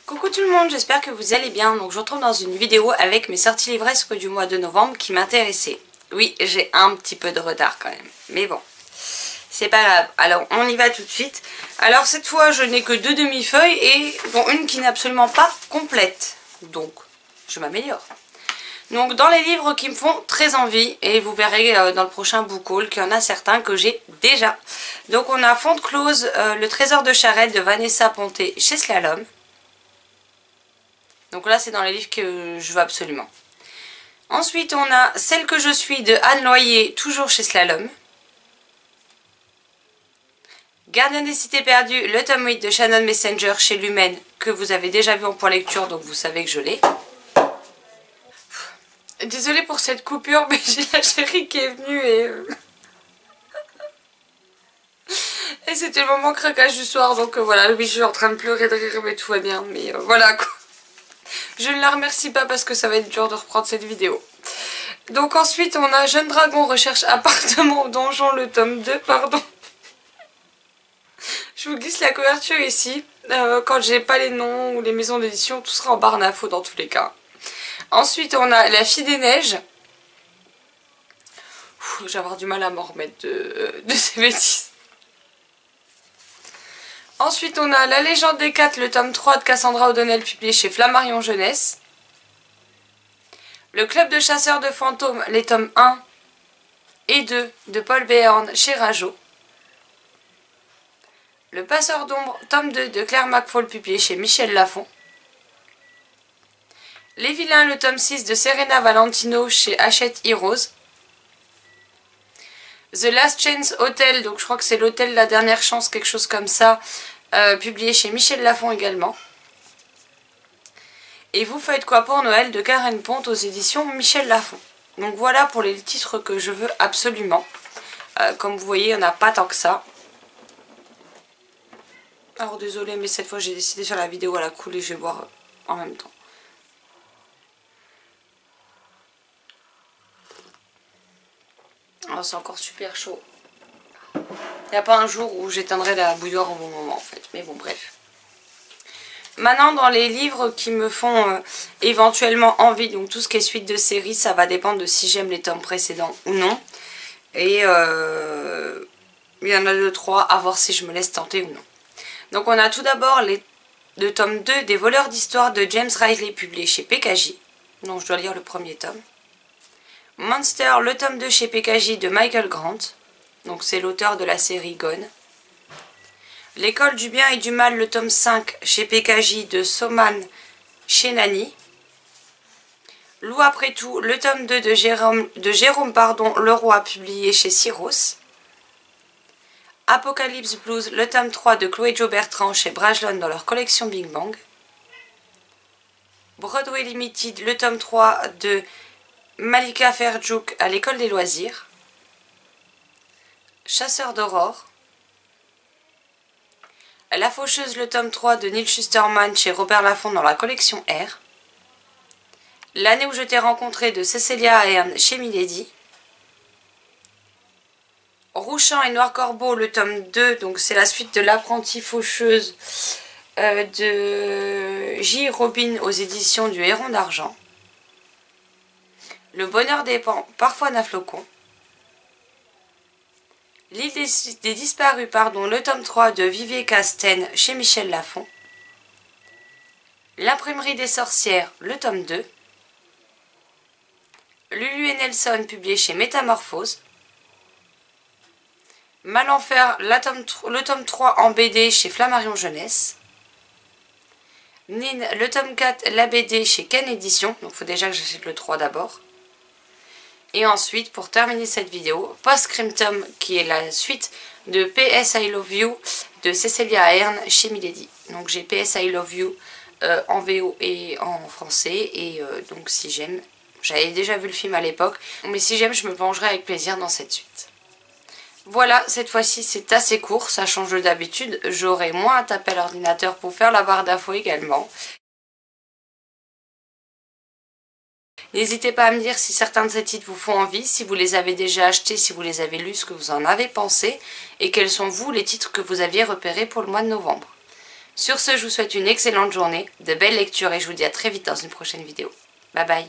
Coucou tout le monde, j'espère que vous allez bien. Donc je vous retrouve dans une vidéo avec mes sorties livresques du mois de novembre qui m'intéressaient. Oui, j'ai un petit peu de retard quand même, mais bon, c'est pas grave. Alors on y va tout de suite. Alors cette fois je n'ai que 2 demi-feuilles et bon, une qui n'est absolument pas complète. Donc je m'améliore. Donc dans les livres qui me font très envie, et vous verrez dans le prochain book haul qu'il y en a certains que j'ai déjà. Donc on a Fonte close, le trésor de Charette de Vanessa Ponté chez Slalom. Donc là c'est dans les livres que je veux absolument. Ensuite on a Celle que je suis de Anne Loyer, toujours chez Slalom. Gardien des cités perdues, le tome 8 de Shannon Messenger chez Lumen, que vous avez déjà vu en point lecture, donc vous savez que je l'ai. Désolée pour cette coupure, mais j'ai la chérie qui est venue et c'était le moment craquage du soir, donc voilà, oui je suis en train de pleurer de rire, mais tout va bien, mais voilà quoi. Je ne la remercie pas parce que ça va être dur de reprendre cette vidéo. Donc ensuite on a Jeune Dragon recherche appartement au donjon, le tome 2, pardon. Je vous glisse la couverture ici, quand j'ai pas les noms ou les maisons d'édition, tout sera en barre d'infos dans tous les cas. Ensuite on a La Fille des Neiges. Je vais avoir du mal à m'en remettre de ces bêtises. Ensuite on a La Légende des 4, le tome 3 de Cassandra O'Donnell publié chez Flammarion Jeunesse. Le Club de chasseurs de fantômes, les tomes 1 et 2 de Paul Béorn chez Rajo. Le Passeur d'ombre, tome 2 de Claire McFall publié chez Michel Lafon. Les Vilains, le tome 6 de Serena Valentino chez Hachette Heroes. The Last Chance Hotel, donc je crois que c'est l'hôtel La Dernière Chance, quelque chose comme ça, publié chez Michel Lafon également. Et Vous faites quoi pour Noël de Karen Ponte aux éditions Michel Lafon. Donc voilà pour les titres que je veux absolument. Comme vous voyez, il n'y en a pas tant que ça. Alors désolé, mais cette fois j'ai décidé de faire la vidéo à la cool et je vais boire en même temps. Oh, c'est encore super chaud. Il n'y a pas un jour où j'éteindrai la bouilloire au bon moment en fait. Mais bon, bref. Maintenant, dans les livres qui me font éventuellement envie, donc tout ce qui est suite de série, ça va dépendre de si j'aime les tomes précédents ou non. Et il y en a 2-3 à voir si je me laisse tenter ou non. Donc on a tout d'abord le tome 2 des voleurs d'histoire de James Riley publié chez PKJ. Donc je dois lire le premier tome. Monster, le tome 2 chez PKJ de Michael Grant. Donc c'est l'auteur de la série Gone. L'école du bien et du mal, le tome 5 chez PKJ de Soman chez Nani. Loup après tout, le tome 2 de Jérôme Leroy publié chez Syros. Apocalypse Blues, le tome 3 de Chloé Jo Bertrand chez Brajlon dans leur collection Big Bang. Broadway Limited, le tome 3 de Malika Ferjouk à l'école des loisirs. Chasseur d'aurore. La faucheuse, le tome 3 de Neil Schusterman chez Robert Laffont dans la collection R. L'année où je t'ai rencontré de Cécilia Ahern chez Milady. Rouchant et Noir Corbeau, le tome 2, donc c'est la suite de L'apprentie faucheuse de J. Robin aux éditions du Héron d'Argent. Le bonheur dépend, parfois d'un flocon. L'île des disparus, le tome 3 de Vivier Casten chez Michel Lafon. L'imprimerie des sorcières, le tome 2. Lulu et Nelson, publié chez Métamorphose. Malenfer, le tome 3 en BD chez Flammarion Jeunesse. Nin, le tome 4, la BD chez Ken Édition. Donc il faut déjà que j'achète le 3 d'abord. Et ensuite, pour terminer cette vidéo, Post-Scriptum, qui est la suite de PS I Love You de Cécilia Ahern chez Milady. Donc j'ai PS I Love You en VO et en français. Et donc si j'aime, j'avais déjà vu le film à l'époque, mais si j'aime, je me plongerai avec plaisir dans cette suite. Voilà, cette fois-ci c'est assez court, ça change d'habitude. J'aurai moins à taper à l'ordinateur pour faire la barre d'infos également. N'hésitez pas à me dire si certains de ces titres vous font envie, si vous les avez déjà achetés, si vous les avez lus, ce que vous en avez pensé, et quels sont vous les titres que vous aviez repérés pour le mois de novembre. Sur ce, je vous souhaite une excellente journée, de belles lectures et je vous dis à très vite dans une prochaine vidéo. Bye bye.